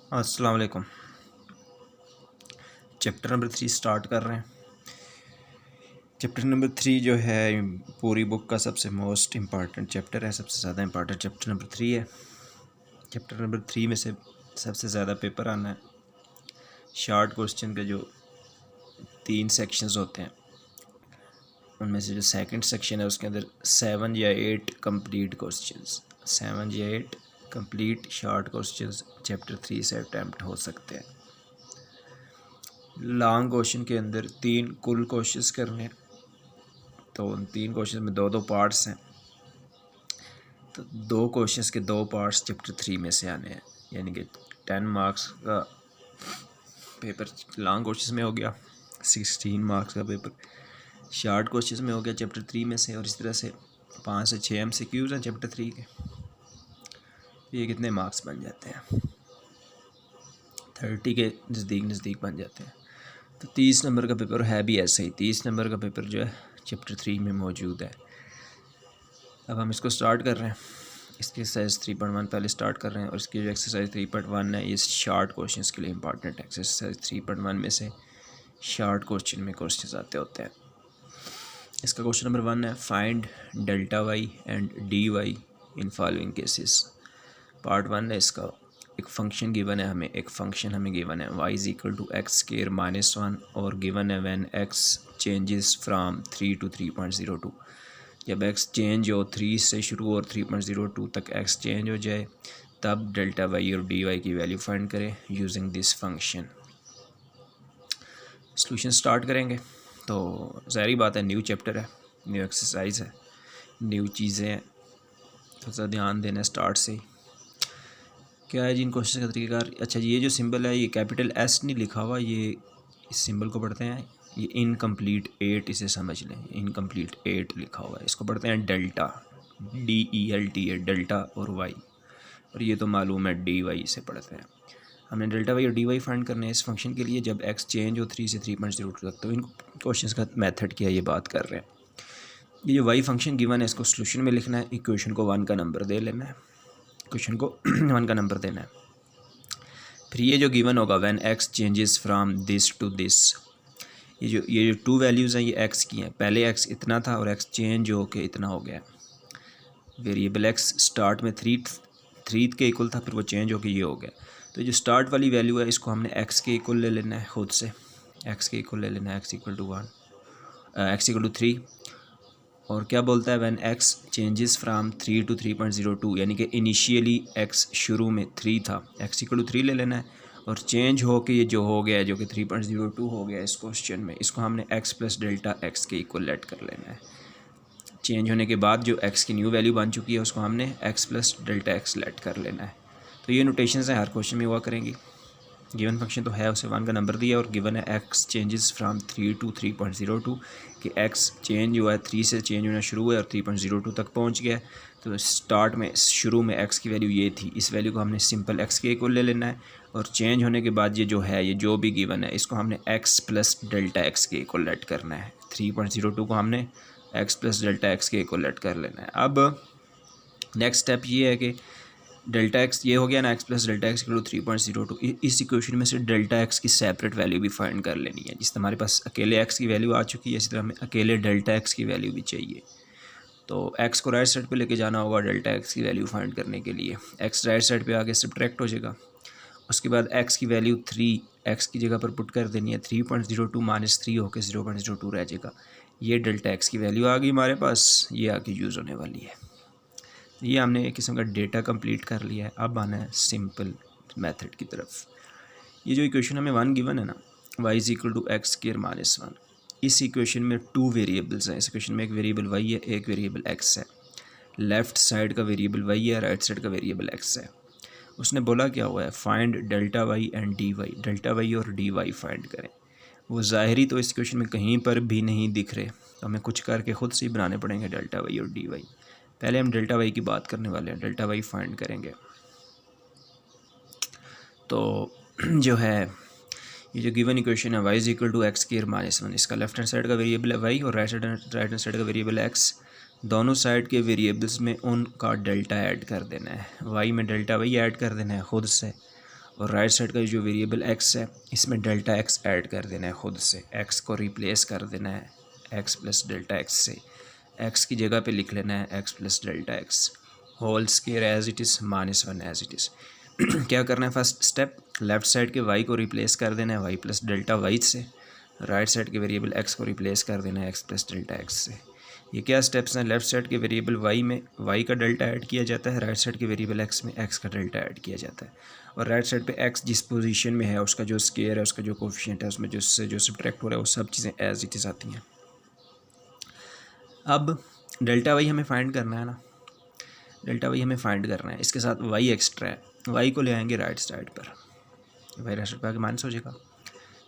अस्सलाम वालेकुम। Chapter number 3 start कर रहे हैं। चैप्टर नंबर 3 जो है पूरी बुक का सबसे मोस्ट इम्पॉर्टेंट चैप्टर है, सबसे ज़्यादा इम्पॉर्टेंट चैप्टर नंबर 3 है। चैप्टर नंबर 3 में से सबसे ज़्यादा पेपर आना है। शॉर्ट क्वेश्चन के जो 3 सेक्शंस होते हैं उनमें से जो सेकंड सेक्शन है उसके अंदर 7 या 8 कंप्लीट क्वेश्चंस, 7 या 8 कंप्लीट शॉर्ट क्वेश्चंस चैप्टर 3 से अटैम्प्ट हो सकते हैं। लॉन्ग क्वेश्चन के अंदर 3 कुल क्वेश्चंस करने हैं, तो उन 3 क्वेश्चन में 2-2 पार्ट्स हैं, तो 2 क्वेश्चंस के 2 पार्ट्स चैप्टर 3 में से आने हैं, यानी कि 10 मार्क्स का पेपर लॉन्ग क्वेश्चंस में हो गया, 16 मार्क्स का पेपर शॉर्ट क्वेश्चंस में हो गया चैप्टर 3 में से। और इस तरह से 5 से 6 MCQs हैं चैप्टर 3 के। ये कितने मार्क्स बन जाते हैं? 30 के नज़दीक बन जाते हैं। तो 30 नंबर का पेपर है भी ऐसे ही। 30 नंबर का पेपर जो है चैप्टर 3 में मौजूद है। अब हम इसको स्टार्ट कर रहे हैं। इसकी एक्सरसाइज 3.1 पहले स्टार्ट कर रहे हैं, और इसकी जो एक्सरसाइज 3.1 है ये शॉर्ट क्वेश्चंस के लिए इंपॉर्टेंट है। एक्सरसाइज 3.1 में से शॉर्ट क्वेश्चन में क्वेश्चंस आते होते हैं। इसका क्वेश्चन नंबर 1 है, find delta Y and D Y in following cases. Part 1 है इसका। एक फंक्शन गिवन है हमें, एक फंक्शन हमें गिवन है y is equal to X square -1 और गिवन है when x changes from 3 to 3.02। जब x चेंज हो 3 से शुरू और 3.02 तक x चेंज हो जाए तब डेल्टा वाई और डी वाई की वैल्यू फाइंड करें using this function. Solution start करेंगे। तो ज़ाहिर बात है न्यू चैप्टर है, न्यू एक्सरसाइज है, न्यू चीज़ें हैं, तो ज़रा ध्यान देना स्टार्ट से ही। क्या है जी इन क्वेश्चन का तरीक़ाकार? अच्छा जी, ये जो सिंबल है ये कैपिटल S नहीं लिखा हुआ, ये इस सिंबल को पढ़ते हैं, ये इनकम्प्लीट 8 इसे समझ लें, इनकम्प्लीट 8 लिखा हुआ है, इसको पढ़ते हैं डेल्टा, DELTA है डेल्टा और वाई, और ये तो मालूम है DY से पढ़ते हैं। हमने डेल्टा वाई और DY फाइंड करने हैं इस फंक्शन के लिए जब x चेंज हो 3 से 3.02 तक। तो इन क्वेश्चन का मेथड क्या है ये बात कर रहे हैं। ये जो y फंक्शन गिवन है इसको सोल्यूशन में लिखना है, इक्वेशन को 1 का नंबर दे लेना है, क्वेश्चन को 1 का नंबर देना है। फिर ये जो गिवन होगा when x changes from this to this, ये जो 2 वैल्यूज़ हैं ये x की हैं। पहले x इतना था और x चेंज हो के इतना हो गया। वेरिएबल x स्टार्ट में 3 के इक्वल था, फिर वो चेंज हो के ये हो गया। तो जो स्टार्ट वाली वैल्यू है इसको हमने x के इक्वल ले लेना है, खुद से x के इक्वल ले लेना है, x equal to 1, x equal to 3। और क्या बोलता है when x changes from 3 to 3.02, यानी कि इनिशियली x शुरू में 3 था, x इक्वल टू 3 ले लेना है, और चेंज हो के ये जो हो गया है जो कि 3.02 हो गया इस क्वेश्चन में, इसको हमने x प्लस डेल्टा x के इक्वल लेट कर लेना है। चेंज होने के बाद जो x की न्यू वैल्यू बन चुकी है उसको हमने x plus delta x let कर लेना है। तो ये नोटेशंस हैं, हर क्वेश्चन में हुआ करेंगी। गिवन फंक्शन तो है, उसे 1 का नंबर दिया और गिवन है x चेंजेस फ्राम 3 to 3.02 कि x चेंज हुआ है, 3 से चेंज होना शुरू हुआ है और 3.02 तक पहुंच गया। तो स्टार्ट में शुरू में x की वैल्यू ये थी, इस वैल्यू को हमने सिंपल x के इक्वल ले लेना है, और चेंज होने के बाद ये जो है ये जो भी गिवन है इसको हमने x प्लस डेल्टा x के इक्वल लेट करना है। 3.02 को हमने x प्लस डेल्टा x के इक्वल लेट कर लेना है। अब नेक्स्ट स्टेप ये है कि डेल्टा एक्स ये हो गया ना, x plus delta X equal to 3.02, इस इक्वेशन में से डेल्टा एक्स की सेपरेट वैल्यू भी फाइंड कर लेनी है। जिस हमारे पास अकेले x की वैल्यू आ चुकी है, इसी तरह हमें अकेले डेल्टा एक्स की वैल्यू भी चाहिए। तो x को राइट साइड पे लेके जाना होगा डेल्टा एक्स की वैल्यू फाइंड करने के लिए। x राइट साइड पे आके सब्ट्रैक्ट हो जाएगा, उसके बाद x की वैल्यू 3 x की जगह पर पुट कर देनी है, 3.02 माइनस 3 होकर 0.02 रह जाएगा। ये डेल्टा एक्स की वैल्यू आ गई हमारे पास, ये आगे यूज़ होने वाली है। ये हमने एक किस्म का डेटा कंप्लीट कर लिया है। अब आना है सिंपल मेथड की तरफ। ये जो इक्वेशन हमें 1 गिवन है ना, y is equal to X square -1, इस इक्वेशन में 2 वेरिएबल्स हैं। इस इक्वेशन में एक वेरिएबल y है, एक वेरिएबल x है। लेफ़्ट साइड का वेरिएबल y है, राइट साइड का वेरिएबल x है। उसने बोला क्या हुआ है, find delta Y and D Y, delta Y और डी वाई फाइंड करें। वो ज़ाहिरी तो इस इक्वेशन में कहीं पर भी नहीं दिख रहे, तो हमें कुछ करके ख़ुद से ही बनाने पड़ेंगे डेल्टा वाई और डी वाई। पहले हम डेल्टा वाई की बात करने वाले हैं, डेल्टा वाई फाइंड करेंगे। तो जो है ये जो गिवन इक्वेशन है y is equal to X square -1, इसका लेफ्ट हैंड साइड का वेरिएबल है y और राइट हैंड साइड का वेरिएबल है x। दोनों साइड के वेरिएबल्स में उनका डेल्टा ऐड कर देना है। y में डेल्टा वाई ऐड कर देना है खुद से, और राइट साइड का जो वेरिएबल एक्स है इसमें डेल्टा एक्स ऐड कर देना है खुद से, एक्स को रिप्लेस कर देना है एक्स प्लस डेल्टा एक्स से, एक्स की जगह पे लिख लेना है X plus delta X whole square as it is -1 as it is. क्या करना है, फर्स्ट स्टेप लेफ्ट साइड के वाई को रिप्लेस कर देना है वाई प्लस डेल्टा वाई से, राइट साइड के वेरिएबल एक्स को रिप्लेस कर देना है एक्स प्लस डेल्टा एक्स से। ये क्या स्टेप्स हैं, लेफ्ट साइड के वेरिएबल वाई में वाई का डेल्टा ऐड किया जाता है, राइट साइड के वेरिएबल एक्स में एक्स का डेल्टा ऐड किया जाता है, और राइट साइड पे एक्स जिस पोजीशन में है उसका जो स्केयर है उसका जो कोफिशिएंट है उसमें जो सब्ट्रैक्ट हो रहा है वो सब चीज़ें एज इट इज़ आती हैं। अब डेल्टा वाई हमें फाइंड करना है ना, डेल्टा वाई हमें फाइंड करना है, इसके साथ वाई एक्स्ट्रा है, वाई को ले आएंगे राइट साइड पर, वाई राइट साइड पर आगे माइनस हो जाएगा।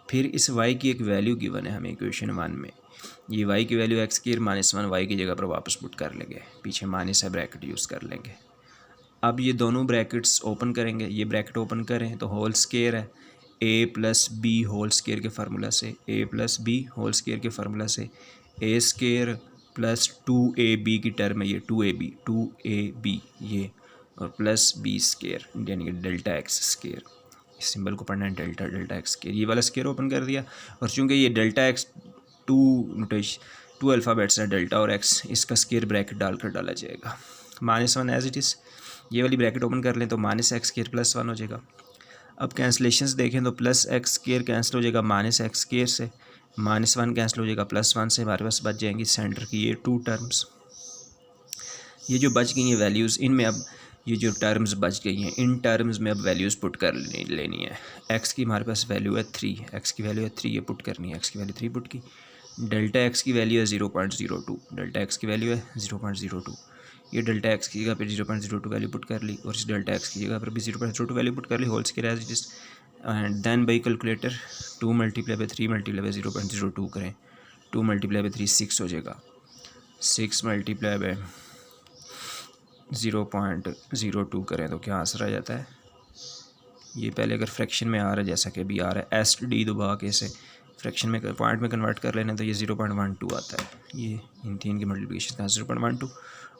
फिर इस वाई की एक वैल्यू गिवन है हमें इक्वेशन 1 में, ये वाई की वैल्यू एक्स की -1 वाई की जगह पर वापस पुट कर लेंगे, पीछे माइनस है ब्रैकेट यूज़ कर लेंगे। अब ये दोनों ब्रैकेट्स ओपन करेंगे, ये ब्रैकेट ओपन करें तो होल स्क्वायर है ए प्लस बी होल स्क्वायर के फार्मूला से, ए प्लस बी होल स्क्वायर के फार्मूला से ए स्क्वायर प्लस 2ab की टर्म है ये 2ab ये, और प्लस बी स्क्वायर यानी कि डेल्टा एक्स स्क्वायर, इस सिंबल को पढ़ना है डेल्टा एक्स स्क्वायर, ये वाला स्क्वायर ओपन कर दिया। और चूंकि ये डेल्टा एक्स टू अल्फ़ाबेट्स है डेल्टा और एक्स, इसका स्क्वायर ब्रैकेट डालकर डाला जाएगा, -1 एज इट इज़। ये वाली ब्रैकेट ओपन कर लें तो -x² + 1 हो जाएगा। अब कैंसलेशंस देखें तो +x² कैंसिल हो जाएगा -x² से, -1 कैंसिल हो जाएगा +1 से, हमारे पास बच जाएंगी सेंटर की ये 2 टर्म्स। ये जो बच गई हैं वैल्यूज़, इनमें अब ये जो टर्म्स बच गई हैं इन टर्म्स में अब वैल्यूज़ पुट कर लेनी है। एक्स की हमारे पास वैल्यू है 3, एक्स की वैल्यू है 3, ये पुट करनी है, एक्स की वैल्यू 3 पुट की। डेल्टा एक्स की वैल्यू है 0.02, डेल्टा एक्स की वैल्यू है 0.02, ये डेल्टा एक्स की जगह पर 0.02 वैल्यू पुट कर ली, और इस डेल्टा एक्स की जगह पर भी 0.02 वैल्यू पुट कर ली, whole square as it is. And then by calculator 2 × 3 × 0.02 करें, 2 × 3 6 हो जाएगा, 6 × 0.02 करें तो क्या आंसर आ जाता है। ये पहले अगर फ्रैक्शन में आ रहा है जैसा कि अभी आ रहा है SD दबा के इसे फ्रैक्शन में पॉइंट में कन्वर्ट कर लेना तो ये 0.12 आता है, ये इन तीन की मल्टीप्लिकेशन का 0.12,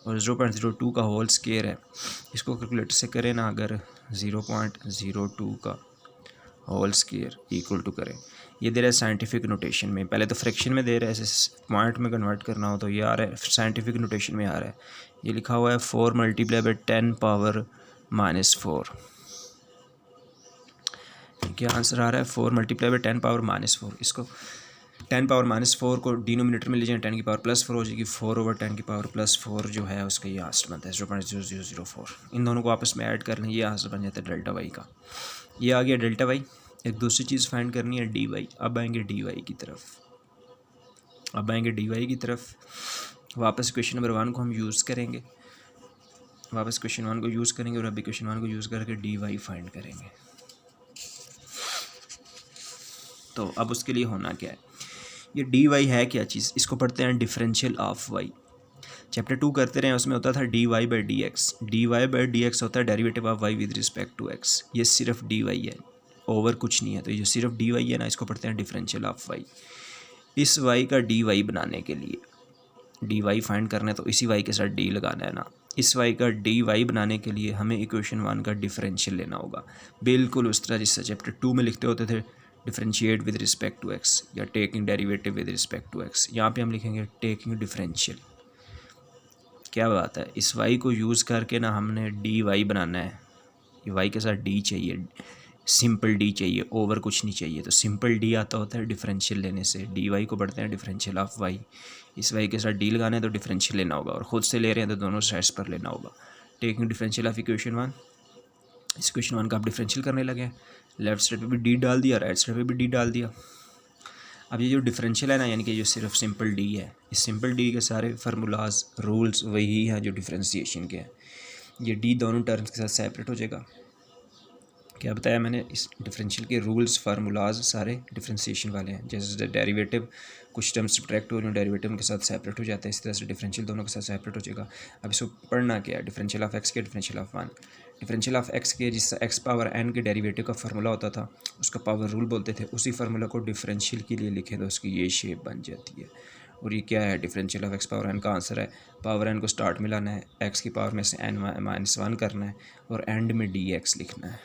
और 0.02 का होल स्क्वायर है, इसको कैलकुलेटर से करें ना, अगर 0.02 का होल स्क्वायर इक्वल टू करें, ये दे रहा है साइंटिफिक नोटेशन में, पहले तो फ्रैक्शन में दे रहा है, ऐसे पॉइंट में कन्वर्ट करना हो तो ये आ रहा है साइंटिफिक नोटेशन में आ रहा है, ये लिखा हुआ है 4 × 10⁻⁻⁴। क्या आंसर आ रहा है 4 × 10⁻⁻⁴। इसको 10⁻⁻⁴ को डिनोमिनेटर में ले जाएं, 10 की पावर +4 हो जाएगी, 4/10 की पावर +4 जो है उसका ये आंसर बनता है 0.0004। इन दोनों को आपस में ऐड कर लें, ये आंसर बन जाता है डेल्टा वाई का। ये आ गया डेल्टा वाई। एक दूसरी चीज़ फाइंड करनी है डी वाई। अब आएंगे डी वाई की तरफ, वापस क्वेश्चन नंबर 1 को हम यूज़ करेंगे, और अभी क्वेश्चन 1 को यूज़ करके डी वाई फाइंड करेंगे। तो अब उसके लिए होना क्या है, ये डी वाई है क्या चीज़, इसको पढ़ते हैं डिफरेंशियल ऑफ वाई। चैप्टर 2 करते रहे, उसमें होता था dy बाई डी एक्स होता है derivative of y with respect to x। ये सिर्फ dy है, ओवर कुछ नहीं है, तो ये जो सिर्फ dy है ना, इसको पढ़ते हैं डिफरेंशियल ऑफ y। इस y का dy बनाने के लिए dy फाइंड करना है तो इसी y के साथ d लगाना है ना, इस y का dy बनाने के लिए हमें इक्वेशन 1 का डिफरेंशियल लेना होगा, बिल्कुल उस तरह जिससे चैप्टर 2 में लिखते होते थे differentiate with respect to x या taking derivative with respect to x। यहाँ पे हम लिखेंगे टेकिंग डिफरेंशियल। क्या बात है, इस y को यूज़ करके ना हमने dy बनाना है, ये y के साथ d चाहिए, सिंपल d चाहिए, ओवर कुछ नहीं चाहिए, तो सिंपल d आता होता है डिफरेंशियल लेने से। dy को पढ़ते हैं डिफरेंशियल ऑफ y, इस y के साथ d लगाना है तो डिफरेंशियल लेना होगा, और ख़ुद से ले रहे हैं तो दोनों साइड्स पर लेना होगा। टेकिंग डिफरेंशियल ऑफ इक्वेशन 1, इस इक्वेशन 1 का आप डिफरेंशियल करने लगे हैं, लेफ्ट साइड पे भी d डाल दिया, राइट साइड पे भी d डाल दिया। अब ये जो डिफरेंशियल है ना, यानी कि जो सिर्फ सिंपल d है, इस सिंपल d के सारे फार्मूलाज रूल्स वही हैं जो डिफरेंशिएशन के हैं। ये d दोनों टर्म्स के साथ सेपरेट हो जाएगा। क्या बताया मैंने, इस डिफरेंशियल के रूल्स फार्मूलाज सारे डिफरेंशिएशन वाले हैं। जैसे डेरिवेटिव कुछ टर्म्स सब्ट्रैक्ट हो रहे हैं, डेरिवेटिव उनके साथ सेपरेट हो जाता है, इस तरह से डिफरेंशियल दोनों के साथ सेपरेट हो जाएगा। अब इसको पढ़ना क्या है, डिफरेंशियल ऑफ एक्स के, differential of 1। Differential of x के जिससे एक्स पावर n के डेरिवेटिव का फार्मूला होता था, उसका पावर रूल बोलते थे, उसी फार्मूला को डिफरेंशियल के लिए लिखें तो उसकी ये शेप बन जाती है। और ये क्या है, differential of x power n का आंसर है, पावर n को स्टार्ट में लाना है, एक्स की पावर में से n-1 करना है, और एंड में dx लिखना है।